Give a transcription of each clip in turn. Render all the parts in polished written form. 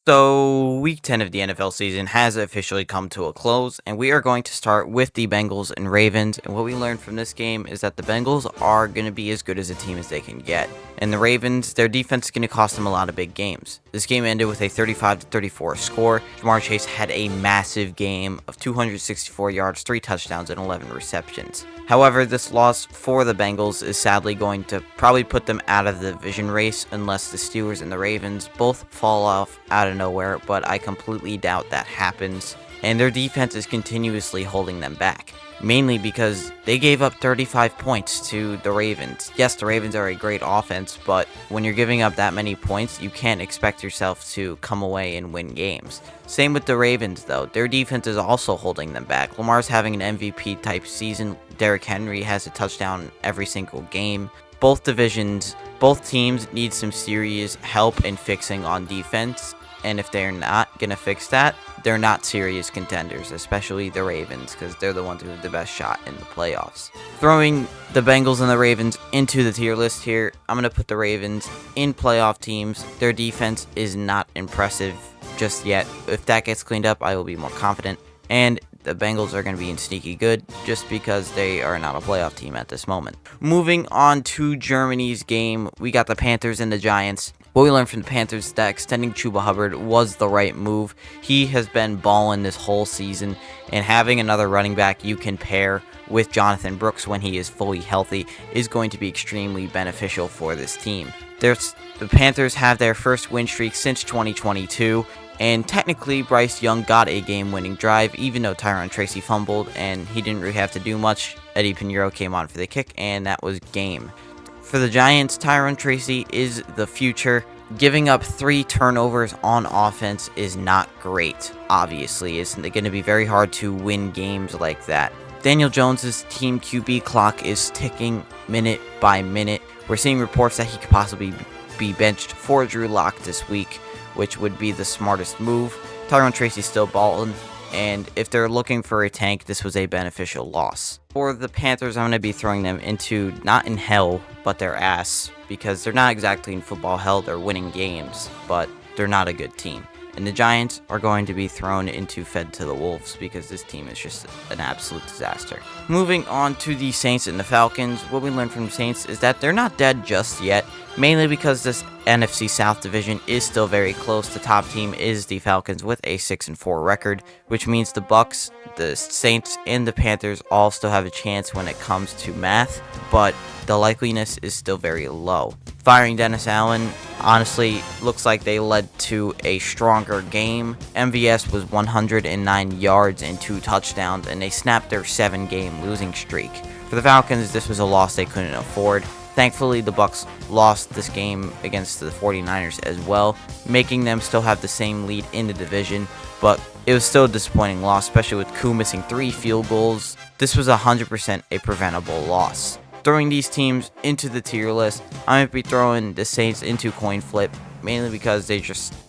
So, week 10 of the NFL season has officially come to a close, and we are going to start with the Bengals and Ravens. And what we learned from this game is that the Bengals are going to be as good as a team as they can get. And the Ravens, their defense is going to cost them a lot of big games. This game ended with a 35-34 score. Jamar Chase had a massive game of 264 yards, 3 touchdowns, and 11 receptions. However, this loss for the Bengals is sadly going to probably put them out of the division race unless the Steelers and the Ravens both fall off out of nowhere, but I completely doubt that happens. And their defense is continuously holding them back, mainly because they gave up 35 points to the Ravens. Yes, the Ravens are a great offense, but when you're giving up that many points, you can't expect yourself to come away and win games. Same with the Ravens, though. Their defense is also holding them back. Lamar's having an MVP-type season. Derrick Henry has a touchdown every single game. Both teams need some serious help in fixing on defense. And if they're not going to fix that, they're not serious contenders, especially the Ravens, because they're the ones who have the best shot in the playoffs. Throwing the Bengals and the Ravens into the tier list here, I'm going to put the Ravens in playoff teams. Their defense is not impressive just yet. If that gets cleaned up, I will be more confident. And the Bengals are going to be in sneaky good just because they are not a playoff team at this moment. Moving on to Germany's game, we got the Panthers and the Giants. What we learned from the Panthers is that extending Chuba Hubbard was the right move. He has been balling this whole season, and having another running back you can pair with Jonathan Brooks when he is fully healthy is going to be extremely beneficial for this team. The Panthers have their first win streak since 2022, and technically Bryce Young got a game-winning drive, even though Tyrone Tracy fumbled, and he didn't really have to do much. Eddie Pinheiro came on for the kick, and that was game. For the Giants, Tyrone Tracy is the future. Giving up 3 turnovers on offense is not great, obviously. It's going to be very hard to win games like that. Daniel Jones' team QB clock is ticking minute by minute. We're seeing reports that he could possibly be benched for Drew Lock this week, which would be the smartest move. Tyrone Tracy's still balling, and if they're looking for a tank, this was a beneficial loss. For the Panthers, I'm going to be throwing them into, not in hell, but their ass, because they're not exactly in football hell. They're winning games, but they're not a good team. And the Giants are going to be thrown into fed to the wolves because this team is just an absolute disaster. Moving on to the Saints and the Falcons, what we learned from the Saints is that they're not dead just yet, mainly because this NFC South division is still very close. The top team is the Falcons with a 6-4 record, which means the Bucs, the Saints, and the Panthers all still have a chance when it comes to math, but the likeliness is still very low. Firing Dennis Allen honestly looks like they led to a stronger game. MVS was 109 yards and 2 touchdowns, and they snapped their 7-game losing streak. For the Falcons, this was a loss they couldn't afford. Thankfully, the Bucs lost this game against the 49ers as well, making them still have the same lead in the division, but it was still a disappointing loss, especially with Koo missing 3 field goals. This was 100% a preventable loss. Throwing these teams into the tier list, I'm going to be throwing the Saints into coin flip, mainly because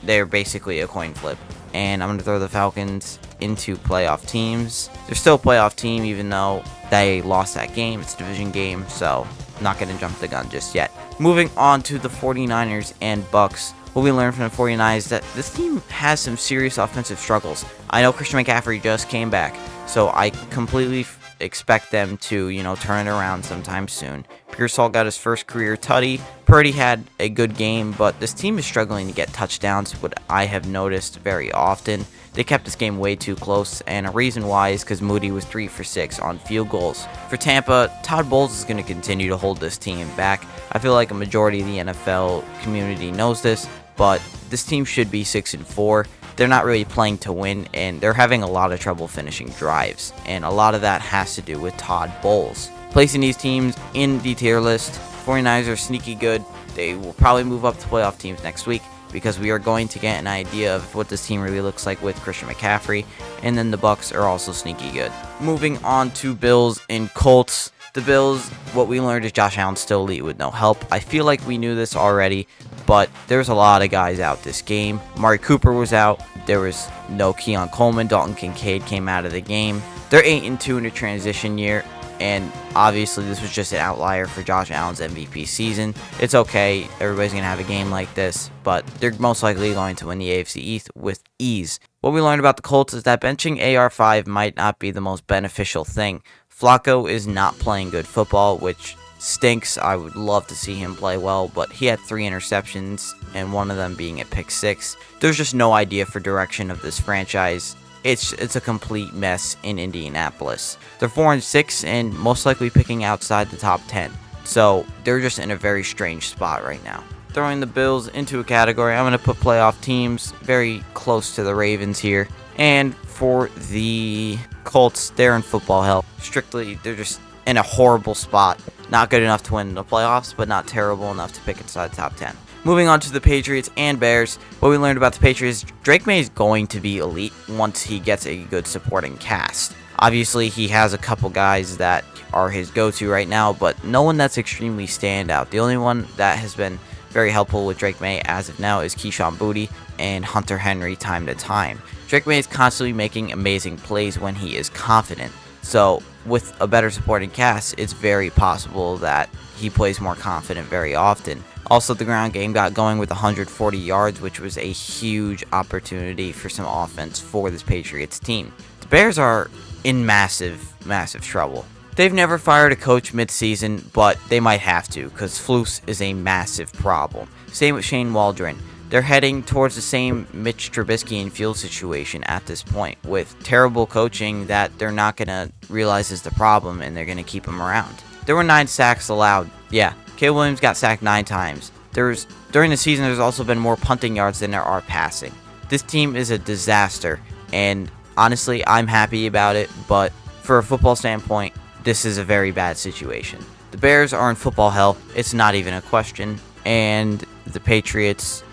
they're basically a coin flip. And I'm going to throw the Falcons into playoff teams. They're still a playoff team, even though they lost that game. It's a division game, so I'm not going to jump the gun just yet. Moving on to the 49ers and Bucs. What we learned from the 49ers is that this team has some serious offensive struggles. I know Christian McCaffrey just came back, so I completely expect them to, turn it around sometime soon. Pearsall got his first career tutty. Purdy had a good game, but this team is struggling to get touchdowns, what I have noticed very often. They kept this game way too close, and a reason why is because Moody was 3 for 6 on field goals. For Tampa, Todd Bowles is going to continue to hold this team back. I feel like a majority of the NFL community knows this, but this team should be 6-4. They're not really playing to win, and they're having a lot of trouble finishing drives, and a lot of that has to do with Todd Bowles. Placing these teams in the tier list, 49ers are sneaky good. They will probably move up to playoff teams next week because we are going to get an idea of what this team really looks like with Christian McCaffrey, and then the Bucs are also sneaky good. Moving on to Bills and Colts. The Bills, what we learned is Josh Allen's still elite with no help. I feel like we knew this already, but there's a lot of guys out this game. Amari Cooper was out. There was no Keon Coleman. Dalton Kincaid came out of the game. They're 8-2 in a transition year, and obviously this was just an outlier for Josh Allen's MVP season. It's okay, everybody's going to have a game like this, but they're most likely going to win the AFC East with ease. What we learned about the Colts is that benching AR5 might not be the most beneficial thing. Flacco is not playing good football, which stinks. I would love to see him play well, but he had 3 interceptions, and one of them being a pick 6. There's just no idea for direction of this franchise. It's a complete mess in Indianapolis. They're 4-6 and most likely picking outside the top 10. So they're just in a very strange spot right now. Throwing the Bills into a category, I'm going to put playoff teams very close to the Ravens here. And for the Colts, they're in football hell. Strictly, they're just in a horrible spot. Not good enough to win the playoffs, but not terrible enough to pick inside the top 10. Moving on to the Patriots and Bears, what we learned about the Patriots, Drake May is going to be elite once he gets a good supporting cast. Obviously, he has a couple guys that are his go-to right now, but no one that's extremely standout. The only one that has been very helpful with Drake May as of now is Keyshawn Boutte and Hunter Henry time to time. Drake May is constantly making amazing plays when he is confident. So with a better supporting cast, it's very possible that he plays more confident very often. Also, the ground game got going with 140 yards, which was a huge opportunity for some offense for this Patriots team. The Bears are in massive, massive trouble. They've never fired a coach mid-season, but they might have to, because Flus is a massive problem. Same with Shane Waldron. They're heading towards the same Mitch Trubisky and Field situation at this point, with terrible coaching that they're not going to realize is the problem, and they're going to keep him around. There were 9 sacks allowed. Yeah, Caleb Williams got sacked 9 times. During the season, there's also been more punting yards than there are passing. This team is a disaster, and honestly, I'm happy about it, but for a football standpoint, this is a very bad situation. The Bears are in football hell. It's not even a question, and the Patriots,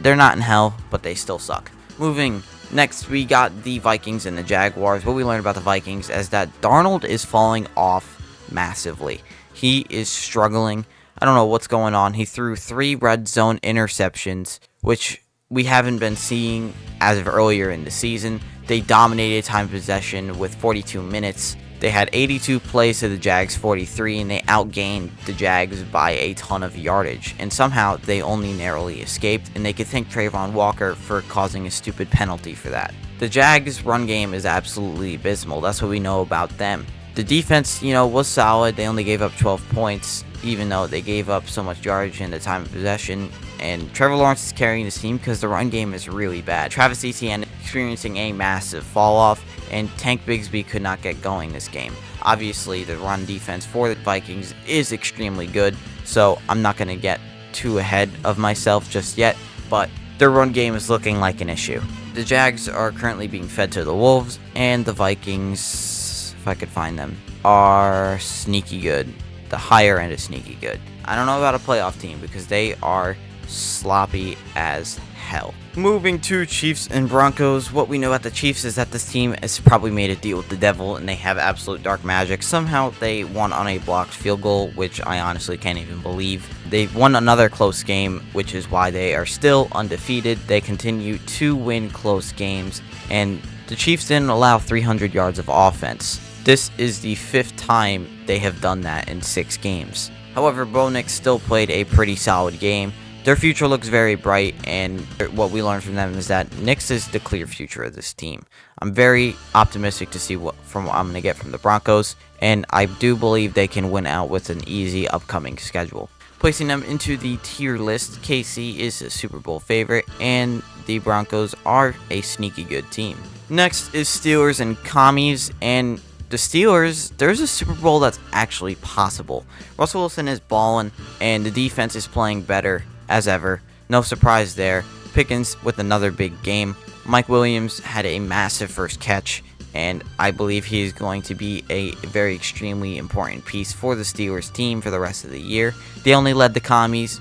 they're not in hell, but they still suck. Moving next, we got the Vikings and the Jaguars. What we learned about the Vikings is that Darnold is falling off massively. He is struggling. I don't know what's going on. He threw 3 red zone interceptions, which we haven't been seeing as of earlier in the season. They dominated time possession with 42 minutes. They had 82 plays to the Jags 43, and they outgained the Jags by a ton of yardage. And somehow they only narrowly escaped, and they could thank Trayvon Walker for causing a stupid penalty for that. The Jags' run game is absolutely abysmal. That's what we know about them. The defense, was solid. They only gave up 12 points, even though they gave up so much yardage in the time of possession. And Trevor Lawrence is carrying this team because the run game is really bad. Travis Etienne experiencing a massive fall-off, and Tank Bigsby could not get going this game. Obviously, the run defense for the Vikings is extremely good, so I'm not going to get too ahead of myself just yet, but their run game is looking like an issue. The Jags are currently being fed to the Wolves, and the Vikings, if I could find them, are sneaky good. The higher end is sneaky good. I don't know about a playoff team because they are sloppy as hell. Moving to Chiefs and Broncos, what we know about the Chiefs is that this team has probably made a deal with the devil and they have absolute dark magic. Somehow they won on a blocked field goal, which I honestly can't even believe. They won another close game, which is why they are still undefeated. They continue to win close games, and the Chiefs didn't allow 300 yards of offense. This is the 5th time they have done that in 6 games. However, Bo Nix still played a pretty solid game. Their future looks very bright, and what we learned from them is that Nix is the clear future of this team. I'm very optimistic to see what I'm going to get from the Broncos, and I do believe they can win out with an easy upcoming schedule. Placing them into the tier list, KC is a Super Bowl favorite, and the Broncos are a sneaky good team. Next is Steelers and Commies, and the Steelers, there's a Super Bowl that's actually possible. Russell Wilson is balling, and the defense is playing better as ever. No surprise there. Pickens with another big game. Mike Williams had a massive first catch, and I believe he is going to be a very extremely important piece for the Steelers team for the rest of the year. They only let the Commies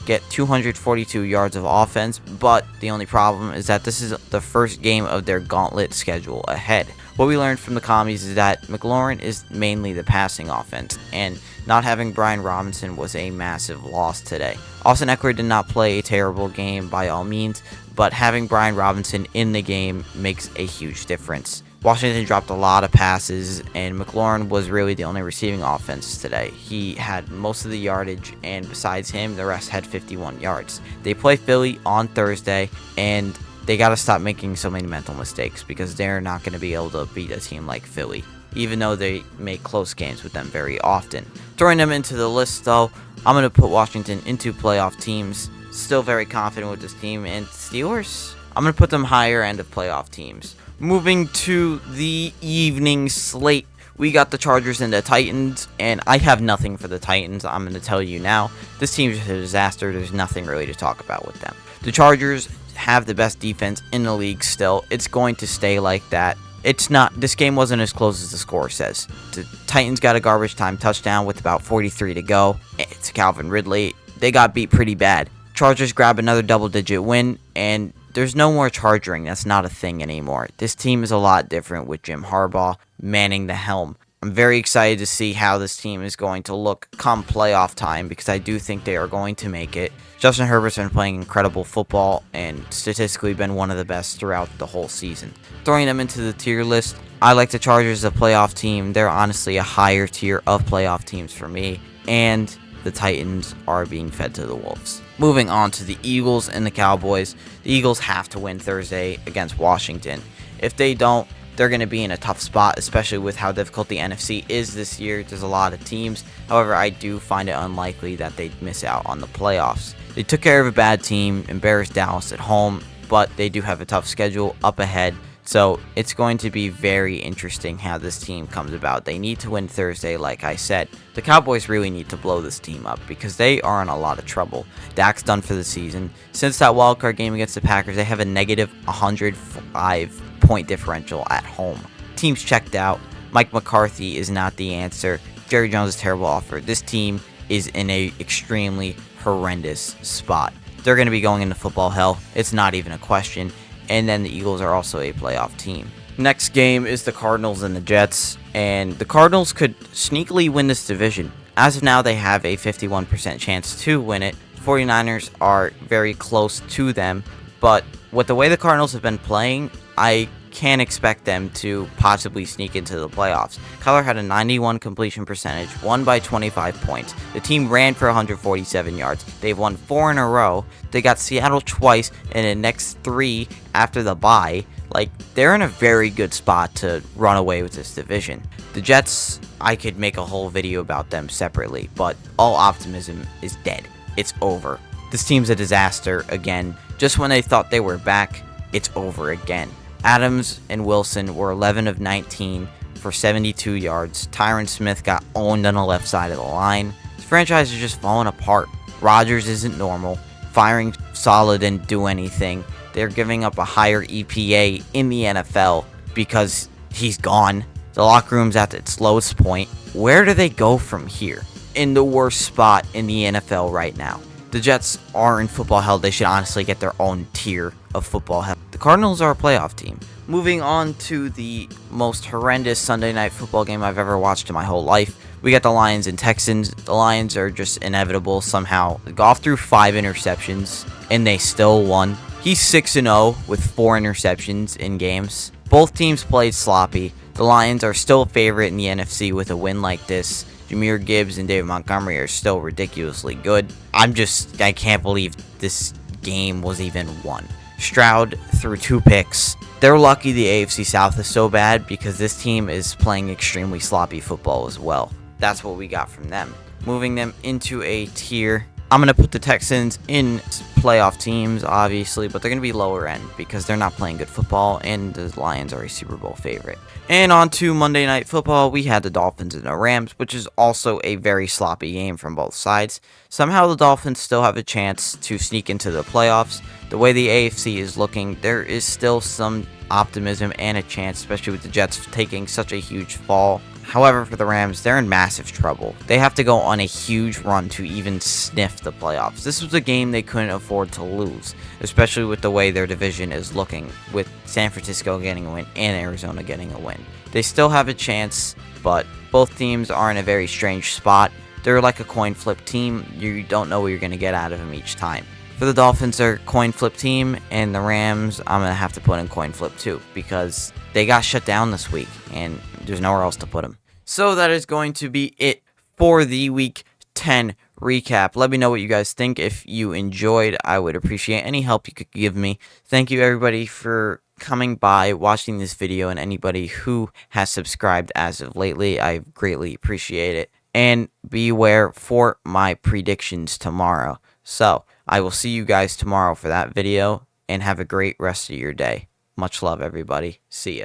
get 242 yards of offense, but the only problem is that this is the first game of their gauntlet schedule ahead. What we learned from the Commies is that McLaurin is mainly the passing offense, and not having Brian Robinson was a massive loss today. Austin Eckler did not play a terrible game by all means, but having Brian Robinson in the game makes a huge difference. Washington dropped a lot of passes, and McLaurin was really the only receiving offense today. He had most of the yardage, and besides him, the rest had 51 yards. They play Philly on Thursday, and they got to stop making so many mental mistakes because they're not going to be able to beat a team like Philly, even though they make close games with them very often. Throwing them into the list, though, I'm going to put Washington into playoff teams. Still very confident with this team. And Steelers, I'm going to put them higher end of playoff teams. Moving to the evening slate, we got the Chargers and the Titans, and I have nothing for the Titans. I'm going to tell you now, this team's a disaster. There's nothing really to talk about with them. The Chargers have the best defense in the league still. It's going to stay like that. This game wasn't as close as the score says. The Titans got a garbage time touchdown with about 43 to go. It's Calvin Ridley. They got beat pretty bad. Chargers grab another double-digit win, and there's no more charging. That's not a thing anymore. This team is a lot different with Jim Harbaugh manning the helm. I'm very excited to see how this team is going to look come playoff time because I do think they are going to make it. Justin Herbert's been playing incredible football and statistically been one of the best throughout the whole season. Throwing them into the tier list, I like the Chargers as a playoff team. They're honestly a higher tier of playoff teams for me. And the Titans are being fed to the Wolves. Moving on to the Eagles and the Cowboys. The Eagles have to win Thursday against Washington. If they don't, they're going to be in a tough spot, especially with how difficult the NFC is this year. There's a lot of teams. However, I do find it unlikely that they'd miss out on the playoffs. They took care of a bad team, embarrassed Dallas at home, but they do have a tough schedule up ahead. So it's going to be very interesting how this team comes about. They need to win Thursday, like I said. The Cowboys really need to blow this team up because they are in a lot of trouble. Dak's done for the season. Since that wildcard game against the Packers, they have a negative 105-point differential at home. Team's checked out. Mike McCarthy is not the answer. Jerry Jones is a terrible offer. This team is in a extremely horrendous spot. They're going to be going into football hell. It's not even a question. And then the Eagles are also a playoff team. Next game is the Cardinals and the Jets, and the Cardinals could sneakily win this division. As of now, they have a 51% chance to win it. 49ers are very close to them, but with the way the Cardinals have been playing, I can't expect them to possibly sneak into the playoffs. Kyler had a 91 completion percentage, won by 25 points. The team ran for 147 yards. They've won 4 in a row. They got Seattle twice and the next 3 after the bye. They're in a very good spot to run away with this division. The Jets, I could make a whole video about them separately, but all optimism is dead. It's over. This team's a disaster again. Just when they thought they were back, it's over again. Adams and Wilson were 11 of 19 for 72 yards. Tyron Smith got owned on the left side of the line. This franchise is just falling apart. Rodgers isn't normal. Firing Saleh didn't do anything. They're giving up a higher EPA in the NFL because he's gone. The locker room's at its lowest point. Where do they go from here? In the worst spot in the NFL right now. The Jets are in football hell. They should honestly get their own tier of football hell. The Cardinals are a playoff team. Moving on to the most horrendous Sunday night football game I've ever watched in my whole life. We got the Lions and Texans. The Lions are just inevitable somehow. Goff threw 5 interceptions, and they still won. He's 6-0 with 4 interceptions in games. Both teams played sloppy. The Lions are still a favorite in the NFC with a win like this. Jahmyr Gibbs and David Montgomery are still ridiculously good. I can't believe this game was even won. Stroud threw 2 picks. They're lucky the AFC South is so bad because this team is playing extremely sloppy football as well. That's what we got from them. Moving them into a tier. I'm going to put the Texans in playoff teams, obviously, but they're going to be lower end because they're not playing good football, and the Lions are a Super Bowl favorite. And on to Monday Night Football, we had the Dolphins and the Rams, which is also a very sloppy game from both sides. Somehow the Dolphins still have a chance to sneak into the playoffs. The way the AFC is looking, there is still some optimism and a chance, especially with the Jets taking such a huge fall. However, for the Rams, they're in massive trouble. They have to go on a huge run to even sniff the playoffs. This was a game they couldn't afford to lose, especially with the way their division is looking, with San Francisco getting a win and Arizona getting a win. They still have a chance, but both teams are in a very strange spot. They're like a coin flip team. You don't know what you're going to get out of them each time. For the Dolphins, they're a coin flip team, and the Rams, I'm going to have to put in coin flip too, because they got shut down this week, and there's nowhere else to put them. So that is going to be it for the Week 10 recap. Let me know what you guys think. If you enjoyed, I would appreciate any help you could give me. Thank you, everybody, for coming by, watching this video, and anybody who has subscribed as of lately. I greatly appreciate it. And beware for my predictions tomorrow. So, I will see you guys tomorrow for that video, and have a great rest of your day. Much love, everybody. See ya.